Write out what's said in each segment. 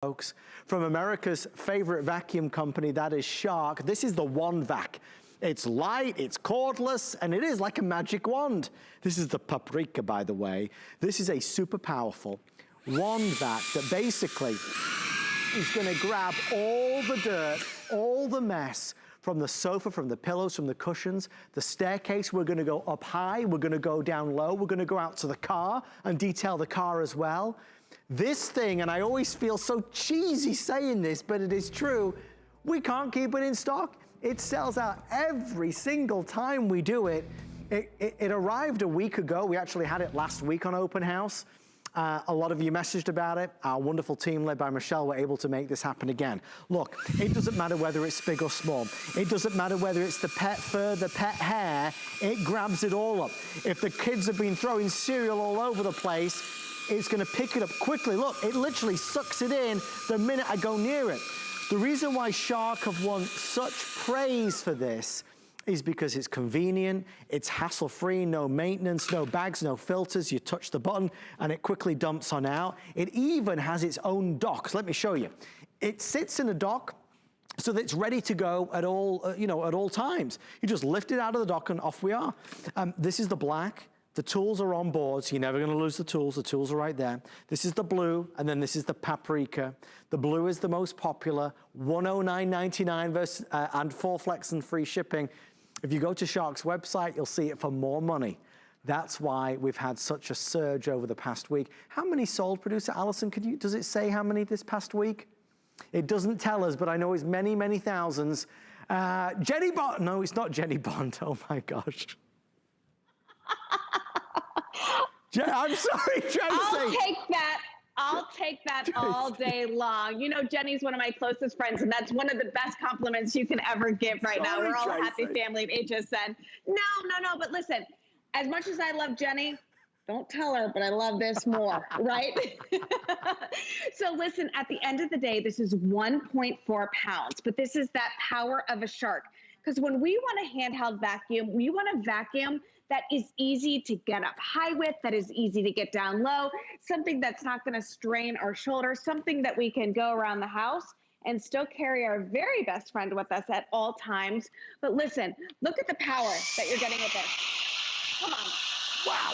folks, from America's favorite vacuum company, that is Shark. This is the WANDVAC. It's light, it's cordless, and it is like a magic wand. This is the Paprika, by the way. This is a super powerful WANDVAC that basically is gonna grab all the dirt, all the mess from the sofa, from the pillows, from the cushions, the staircase. We're gonna go up high, we're gonna go down low, we're gonna go out to the car and detail the car as well. This thing, and I always feel so cheesy saying this, but it is true, we can't keep it in stock. It sells out every single time we do it. It arrived a week ago. We actually had it last week on Open House. A lot of you messaged about it. Our wonderful team led by Michelle were able to make this happen again. Look, it doesn't matter whether it's big or small. It doesn't matter whether it's the pet fur, the pet hair, it grabs it all up. If the kids have been throwing cereal all over the place, it's gonna pick it up quickly. Look, it literally sucks it in the minute I go near it. The reason why Shark have won such praise for this is because it's convenient, it's hassle-free, no maintenance, no bags, no filters. You touch the button and it quickly dumps on out. It even has its own dock. So let me show you. It sits in a dock so that it's ready to go at all, at all times. You just lift it out of the dock and off we are. This is the black. The tools are on board, so you're never gonna lose the tools are right there. This is the blue, and then this is the Paprika. The blue is the most popular, $109.99 versus, and 4 flex and free shipping. If you go to Shark's website, you'll see it for more money. That's why we've had such a surge over the past week. How many sold, producer Allison? Does it say how many this past week? It doesn't tell us, but I know it's many, many thousands. Jenny Bond, no, it's not Jenny Bond, oh my gosh. I'm sorry, Tracy. I'll take that all day long. You know, Jenny's one of my closest friends, and that's one of the best compliments you can ever give right now. We're all a happy family of HSN. No, but listen, as much as I love Jenny, don't tell her, but I love this more, right? So listen, at the end of the day, this is 1.4 pounds, but this is that power of a shark. Because when we want a handheld vacuum, we want a vacuum that is easy to get up high with, that is easy to get down low, something that's not gonna strain our shoulders, something that we can go around the house and still carry our very best friend with us at all times. But listen, look at the power that you're getting with this. Come on. Wow.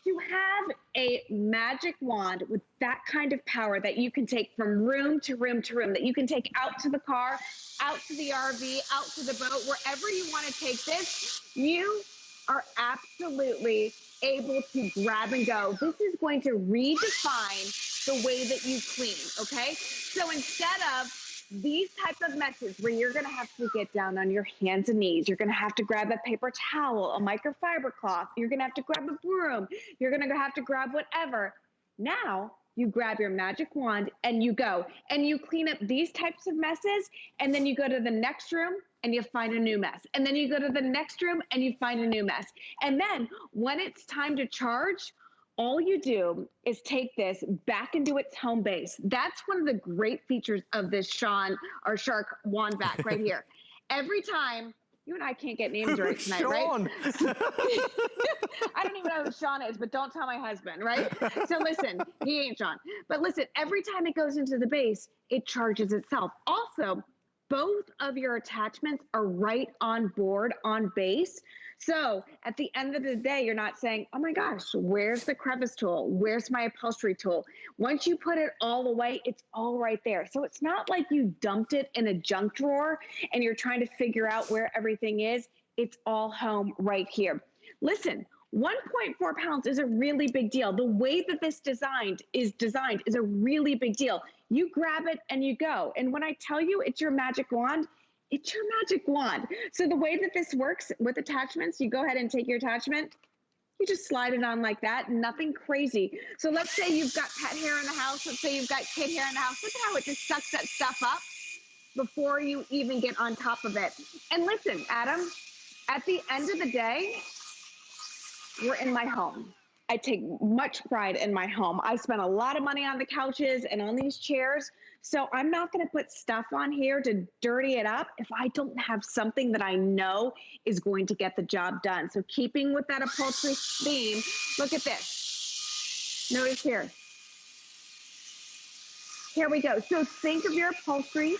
You have a magic wand with that kind of power that you can take from room to room to room, that you can take out to the car, out to the RV, out to the boat, wherever you want to take this, you are absolutely able to grab and go. This is going to redefine the way that you clean, okay? So instead of these type of messes where you're gonna have to get down on your hands and knees, you're gonna have to grab a paper towel, a microfiber cloth, you're gonna have to grab a broom, you're gonna have to grab whatever. Now, you grab your magic wand and you go and you clean up these types of messes, and then you go to the next room and you find a new mess. And then you go to the next room and you find a new mess. And then when it's time to charge, all you do is take this back into its home base. That's one of the great features of this Shark WANDVAC right here. Every time, you and I can't get names right tonight, Sean. right? I don't even know who Sean is, but don't tell my husband, right? So listen, he ain't Sean. But listen, every time it goes into the base, it charges itself. Also, both of your attachments are right on board, on base. So at the end of the day, you're not saying, oh my gosh, where's the crevice tool? Where's my upholstery tool? Once you put it all away, it's all right there. So it's not like you dumped it in a junk drawer and you're trying to figure out where everything is. It's all home right here. Listen, 1.4 pounds is a really big deal. The way that this is designed is a really big deal. You grab it and you go. And when I tell you it's your magic wand, it's your magic wand. So the way that this works with attachments, you go ahead and take your attachment, you just slide it on like that, nothing crazy. So let's say you've got pet hair in the house, let's say you've got kid hair in the house, look at how it just sucks that stuff up before you even get on top of it. And listen, Adam, at the end of the day, we're in my home. I take much pride in my home. I spent a lot of money on the couches and on these chairs. So I'm not gonna put stuff on here to dirty it up if I don't have something that I know is going to get the job done. So keeping with that upholstery theme, look at this. Notice here. Here we go. So think of your upholstery,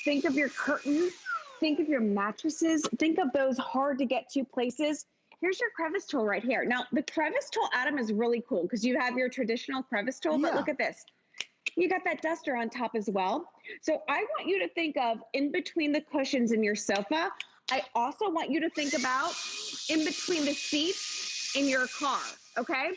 think of your curtains, think of your mattresses, think of those hard to get to places. Here's your crevice tool right here. Now, the crevice tool, Adam, is really cool because you have your traditional crevice tool, but look at this. You got that duster on top as well. So I want you to think of in between the cushions in your sofa. I also want you to think about in between the seats in your car, okay?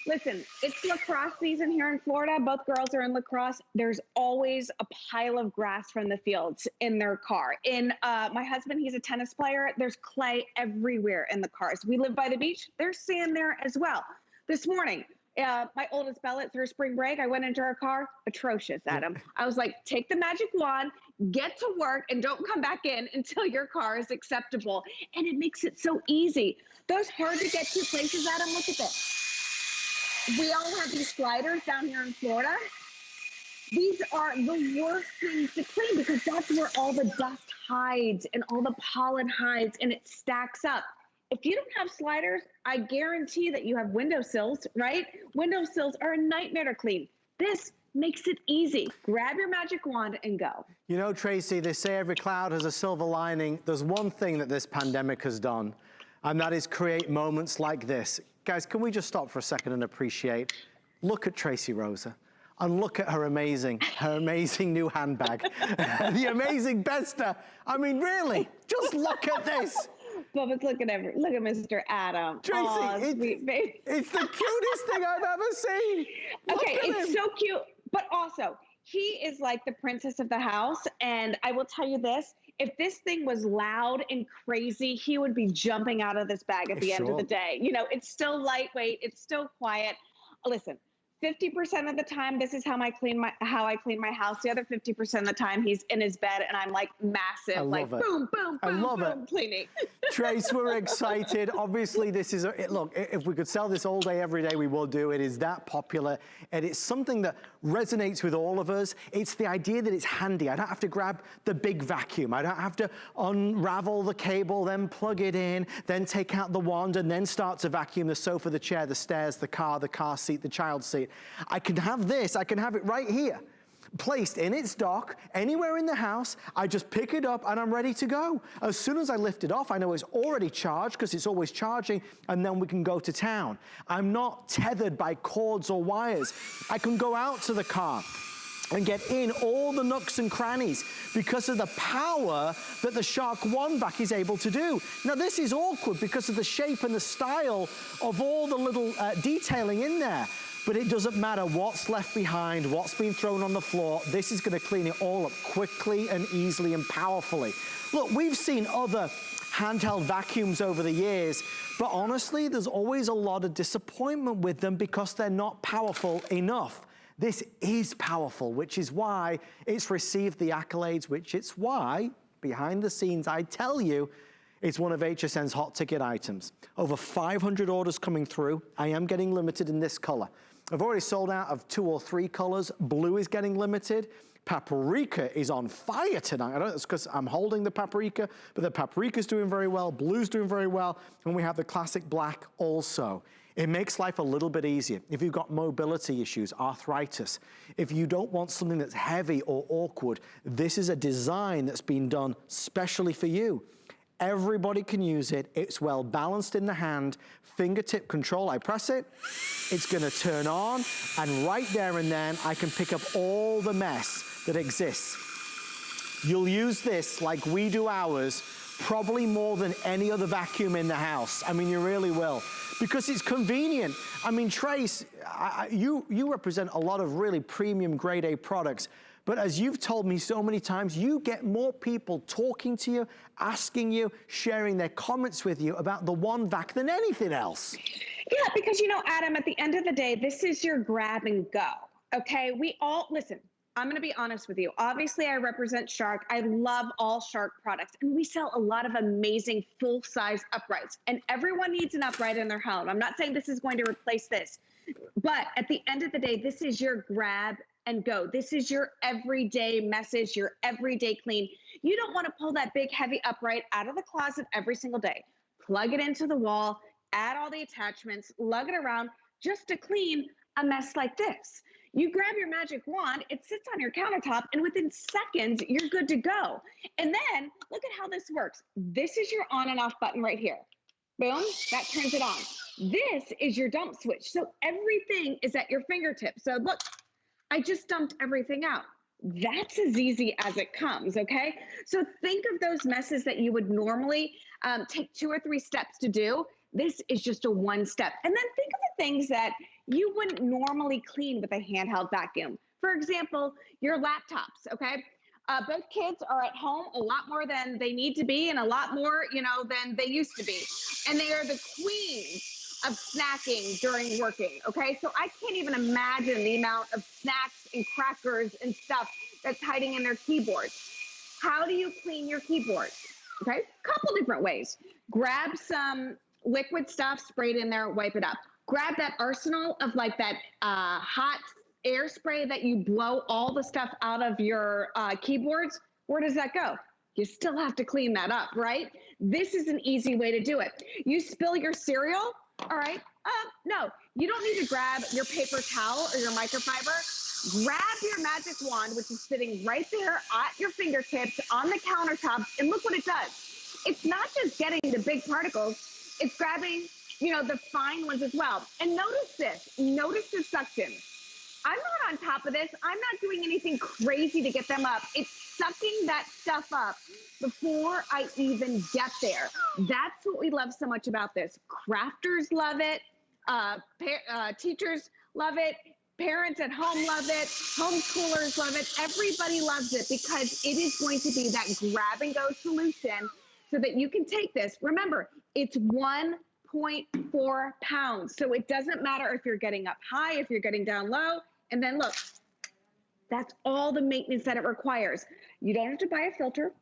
Listen, it's lacrosse season here in Florida. Both girls are in lacrosse. There's always a pile of grass from the fields in their car. My husband, he's a tennis player. There's clay everywhere in the cars. We live by the beach. There's sand there as well. This morning, my oldest Bella, through spring break, I went into her car. Atrocious, Adam. I was like, take the magic wand, get to work, and don't come back in until your car is acceptable. And it makes it so easy. Those hard to get to places, Adam, look at this. We all have these sliders down here in Florida. These are the worst things to clean because that's where all the dust hides and all the pollen hides and it stacks up. If you don't have sliders, I guarantee that you have windowsills, right? Windowsills are a nightmare to clean. This makes it easy. Grab your magic wand and go. You know, Tracy, they say every cloud has a silver lining. There's one thing that this pandemic has done, and that is create moments like this. Guys, can we just stop for a second and appreciate? Look at Tracy Rosa and look at her amazing new handbag. The amazing Besta. I mean, really, just look at this. Bubba's looking at look at Mr. Adam. Tracy, it's the cutest thing I've ever seen. Okay, it's so cute, but also he is like the princess of the house. And I will tell you this, if this thing was loud and crazy, he would be jumping out of this bag at the end of the day. You know, it's still lightweight, it's still quiet. Listen, 50% of the time, this is how I clean my house. The other 50% of the time, he's in his bed, and I'm like massive, like boom, boom, boom, boom, cleaning. Trace, we're excited. Obviously, this is look. If we could sell this all day, every day, we will do. It is that popular, and it's something that resonates with all of us. It's the idea that it's handy. I don't have to grab the big vacuum. I don't have to unravel the cable, then plug it in, then take out the wand, and then start to vacuum the sofa, the chair, the stairs, the car seat, the child seat. I can have this, I can have it right here, placed in its dock, anywhere in the house. I just pick it up and I'm ready to go. As soon as I lift it off, I know it's already charged because it's always charging, and then we can go to town. I'm not tethered by cords or wires. I can go out to the car and get in all the nooks and crannies because of the power that the Shark WANDVAC is able to do. Now, this is awkward because of the shape and the style of all the little detailing in there. But it doesn't matter what's left behind, what's been thrown on the floor. This is going to clean it all up quickly and easily and powerfully. Look, we've seen other handheld vacuums over the years, but honestly, there's always a lot of disappointment with them because they're not powerful enough. This is powerful, which is why it's received the accolades, which it's why, behind the scenes, I tell you, it's one of HSN's hot ticket items. Over 500 orders coming through. I am getting limited in this color. I've already sold out of 2 or 3 colors. Blue is getting limited. Paprika is on fire tonight. I don't know, it's because I'm holding the paprika, but the paprika's doing very well, blue's doing very well, and we have the classic black also. It makes life a little bit easier. If you've got mobility issues, arthritis, if you don't want something that's heavy or awkward, this is a design that's been done specially for you. Everybody can use it. It's well balanced in the hand. Fingertip control, I press it, it's gonna turn on, and right there and then, I can pick up all the mess that exists. You'll use this like we do ours, probably more than any other vacuum in the house. I mean, you really will, because it's convenient. I mean, Trace, you represent a lot of really premium grade A products, but as you've told me so many times, you get more people talking to you, asking you, sharing their comments with you about the WANDVAC than anything else. Yeah, because you know, Adam, at the end of the day, this is your grab and go, okay? We all, listen, I'm gonna be honest with you. Obviously, I represent Shark. I love all Shark products, and we sell a lot of amazing full-size uprights, and everyone needs an upright in their home. I'm not saying this is going to replace this, but at the end of the day, this is your grab and go. This is your everyday message, your everyday clean. You don't want to pull that big, heavy upright out of the closet every single day. Plug it into the wall, add all the attachments, lug it around just to clean a mess like this. You grab your magic wand, it sits on your countertop, and within seconds, you're good to go. And then look at how this works. This is your on and off button right here. Boom, that turns it on. This is your dump switch. So everything is at your fingertips. So look, I just dumped everything out. That's as easy as it comes, okay? So think of those messes that you would normally take 2 or 3 steps to do. This is just a 1 step. And then think of the things that you wouldn't normally clean with a handheld vacuum. For example, your laptops, okay? Both kids are at home a lot more than they need to be and a lot more, than they used to be. And they are the queens of snacking during working, okay? So I can't even imagine the amount of snacks and crackers and stuff that's hiding in their keyboards. How do you clean your keyboard? Okay, couple different ways. Grab some liquid stuff, spray it in there, wipe it up. Grab that arsenal of like that hot air spray that you blow all the stuff out of your keyboards. Where does that go? You still have to clean that up, right? This is an easy way to do it. You spill your cereal, all right? No, you don't need to grab your paper towel or your microfiber. Grab your magic wand, which is sitting right there at your fingertips on the countertop, and look what it does. It's not just getting the big particles, it's grabbing, the fine ones as well. And notice this, notice the suction. I'm not on top of this. I'm not doing anything crazy to get them up. It's sucking that stuff up before I even get there. That's what we love so much about this. Crafters love it. Teachers love it. Parents at home love it. Homeschoolers love it. Everybody loves it because it is going to be that grab and go solution so that you can take this. Remember, it's 1.4 pounds. So it doesn't matter if you're getting up high, if you're getting down low. And then look, that's all the maintenance that it requires. You don't have to buy a filter.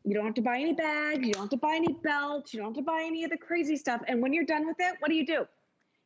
You don't have to buy any bags. You don't have to buy any belts. You don't have to buy any of the crazy stuff. And when you're done with it, what do?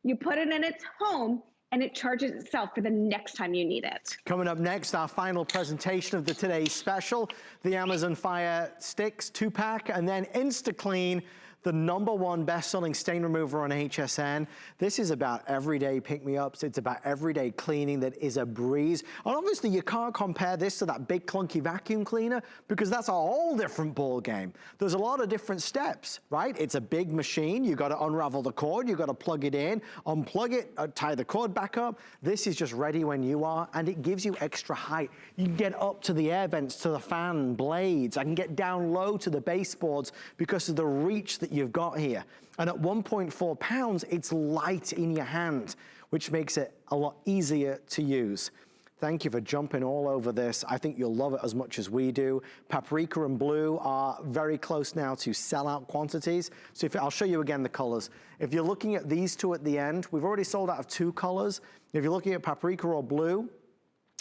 You put it in its home and it charges itself for the next time you need it. Coming up next, our final presentation of the today's special, the Amazon Fire Sticks 2-pack, and then InstaClean, the #1 best-selling stain remover on HSN. This is about everyday pick-me-ups. It's about everyday cleaning that is a breeze. And obviously, you can't compare this to that big clunky vacuum cleaner because that's a whole different ball game. There's a lot of different steps, right? It's a big machine. You got to unravel the cord. You got to plug it in, unplug it, tie the cord back up. This is just ready when you are, and it gives you extra height. You can get up to the air vents, to the fan blades. I can get down low to the baseboards because of the reach that you've got here. And at 1.4 pounds, it's light in your hand, which makes it a lot easier to use. Thank you for jumping all over this. I think you'll love it as much as we do. Paprika and blue are very close now to sellout quantities. So I'll show you again the colors. If you're looking at these two at the end, we've already sold out of 2 colors. If you're looking at paprika or blue,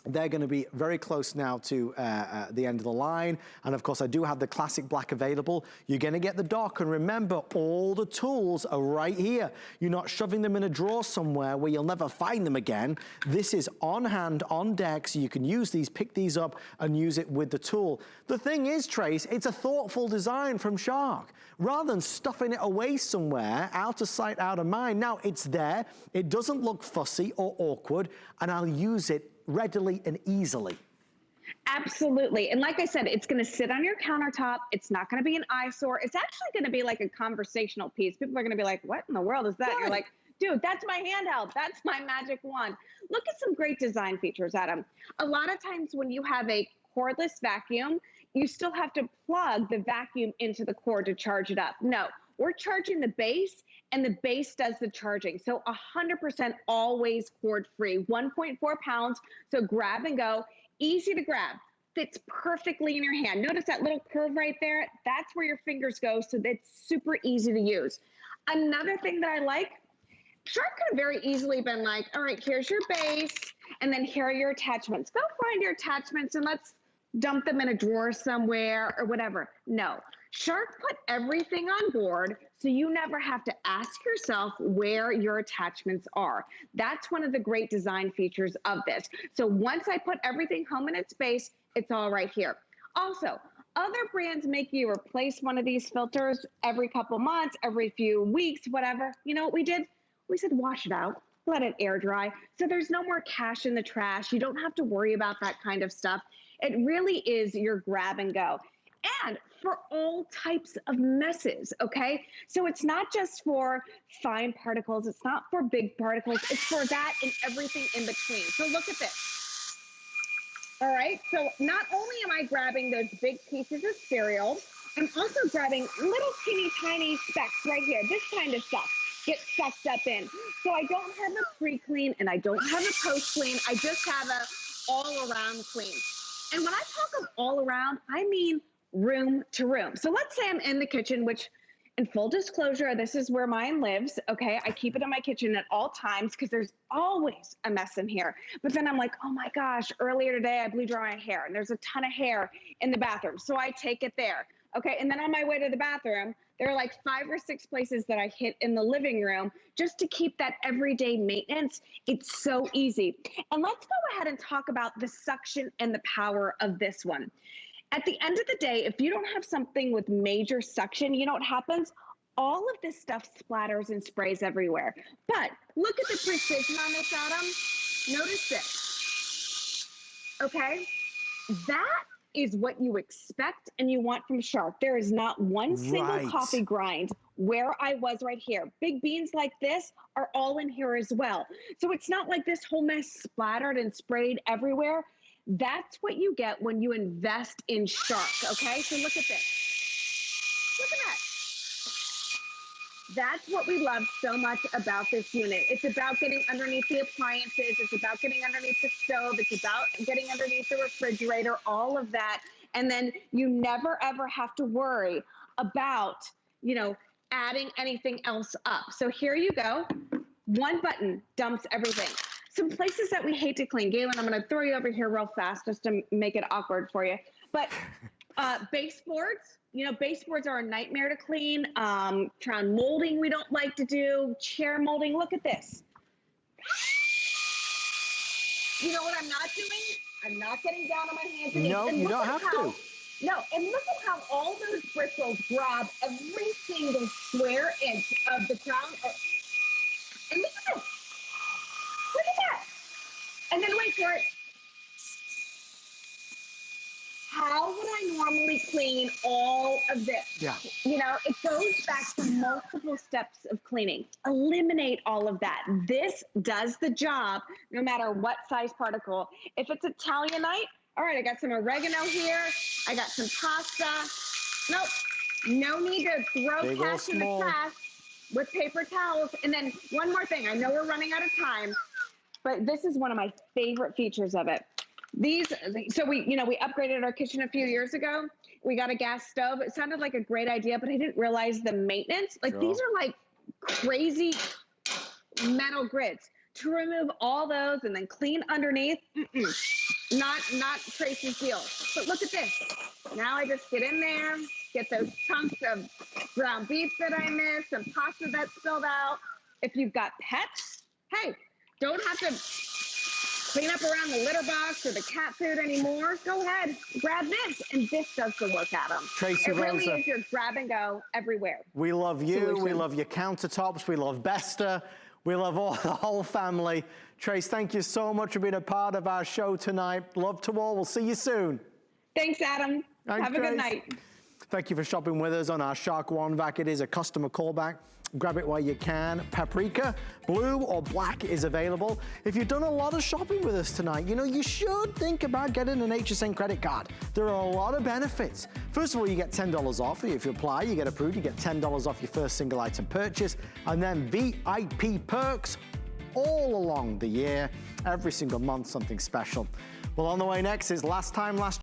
they're going to be very close now to the end of the line. And of course, I do have the classic black available. You're going to get the dock. And remember, all the tools are right here. You're not shoving them in a drawer somewhere where you'll never find them again. This is on hand, on deck, so you can use these, pick these up, and use it with the tool. The thing is, Trace, it's a thoughtful design from Shark. Rather than stuffing it away somewhere, out of sight, out of mind, now it's there. It doesn't look fussy or awkward, and I'll use it readily and easily. Absolutely. And like I said, it's going to sit on your countertop. It's not going to be an eyesore. It's actually going to be like a conversational piece. People are going to be like, what in the world is that? Right. You're like, dude, that's my handheld. That's my magic wand. Look at some great design features, Adam. A lot of times when you have a cordless vacuum, you still have to plug the vacuum into the cord to charge it up. No, we're charging the base, and the base does the charging. So 100% always cord-free, 1.4 pounds. So grab and go, easy to grab, fits perfectly in your hand. Notice that little curve right there? That's where your fingers go, so that's super easy to use. Another thing that I like, Shark could have very easily been like, all right, here's your base, and then here are your attachments. Go find your attachments and let's dump them in a drawer somewhere or whatever. No, Shark put everything on board so you never have to ask yourself where your attachments are. That's one of the great design features of this. So once I put everything home in its base, it's all right here. Also, other brands make you replace one of these filters every couple months, every few weeks, whatever. You know what we did? We said, wash it out. let it air dry. So there's no more cash in the trash. You don't have to worry about that kind of stuff. It really is your grab and go. And for all types of messes, okay? So it's not just for fine particles, it's not for big particles, it's for that and everything in between. So look at this. All right, so not only am I grabbing those big pieces of cereal, I'm also grabbing little teeny tiny specks right here. This kind of stuff gets sucked up in. So I don't have a pre-clean and I don't have a post-clean. I just have a all-around clean. And when I talk of all around, I mean room to room. So let's say I'm in the kitchen, which in full disclosure, this is where mine lives. Okay. I keep it in my kitchen at all times because there's always a mess in here. But then I'm like, oh my gosh, earlier today I blew dry my hair and there's a ton of hair in the bathroom. So I take it there. Okay. And then on my way to the bathroom, there are like 5 or 6 places that I hit in the living room just to keep that everyday maintenance. It's so easy. And let's go ahead and talk about the suction and the power of this one. At the end of the day, if you don't have something with major suction, you know what happens? All of this stuff splatters and sprays everywhere. But look at the precision on this, Adam. Notice this. Okay? That is what you expect and you want from Shark. There is not one single coffee grind where I was right here. Big beans like this are all in here as well. So it's not like this whole mess splattered and sprayed everywhere. That's what you get when you invest in Shark, okay? So look at this. Look at that. That's what we love so much about this unit. It's about getting underneath the appliances. It's about getting underneath the stove. It's about getting underneath the refrigerator, all of that. And then you never, ever have to worry about, you know, adding anything else up. So here you go. One button dumps everything. Some places that we hate to clean. Galen, I'm going to throw you over here real fast just to make it awkward for you. But baseboards, you know, baseboards are a nightmare to clean. Crown molding we don't like to do. Chair molding. Look at this. You know what I'm not doing? I'm not getting down on my hands and knees. No, you don't have to. No, and look at how all those bristles grab every single square inch of the crown. And look at this. Look at that. And then wait for it. How would I normally clean all of this? Yeah. You know, it goes back to multiple steps of cleaning. Eliminate all of that. This does the job no matter what size particle. If it's Italianite, all right, I got some oregano here. I got some pasta. Nope. No need to throw cash in the trash with paper towels. And then one more thing. I know we're running out of time, but this is one of my favorite features of it. So we upgraded our kitchen a few years ago. We got a gas stove. It sounded like a great idea, but I didn't realize the maintenance. Like these are like crazy metal grids. To remove all those and then clean underneath, not Tracy's deal. But look at this. Now I just get in there, get those chunks of ground beef that I missed, some pasta that spilled out. If you've got pets, hey, don't have to clean up around the litter box or the cat food anymore. Go ahead, grab this, and this does the work, Adam. Tracy it really Rosa, is your grab and go everywhere. We love you. Solution. We love your countertops. We love Besta. We love the whole family. Trace, thank you so much for being a part of our show tonight. Love to all. We'll see you soon. Thanks, Adam. Thanks, Have a good night. Thank you for shopping with us on our Shark WANDVAC. It is a customer callback. Grab it while you can. Paprika, blue or black is available. If you've done a lot of shopping with us tonight, you know, you should think about getting an HSN credit card. There are a lot of benefits. First of all, you get $10 off. If you apply, you get approved, you get $10 off your first single item purchase. And then VIP perks all along the year. Every single month, something special. Well, on the way next is Last Time Last